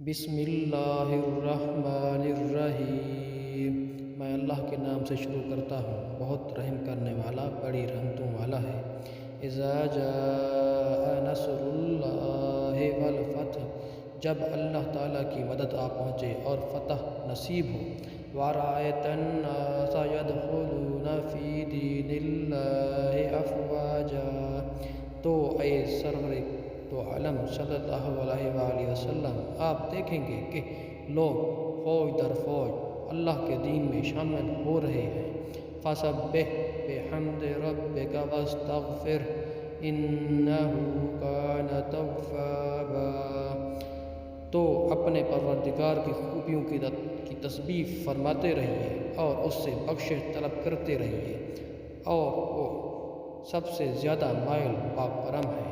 بسم اللہ الرحمن الرحیم۔ میں اللہ کے نام سے شروع کرتا ہوں، بہت رحم کرنے والا، بڑی رحمتوں والا ہے۔ اذا جاء نصر اللہ والفتح، جب اللہ تعالیٰ کی مدد آ پہنچے اور فتح نصیب ہو۔ وَرَأَيْتَ النَّاسَ يَدْخُلُونَ فِي دِينِ اللَّهِ أَفْوَاجًا، تو اے سرور تو عالم صلی اللہ علیہ وآلہ وسلم، آپ دیکھیں گے کہ لوگ فوج در فوج اللہ کے دین میں شامل ہو رہے ہیں۔ فَسَبِّحْ بِحَمْدِ رَبِّكَ وَاسْتَغْفِرْهُ إِنَّهُ كَانَ تَوَّابًا، تو اپنے پروردگار کی خوبیوں کی تسبیح فرماتے رہیے اور اس سے بخشش طلب کرتے رہیے، اور وہ سب سے زیادہ مائل پاک کرم ہے۔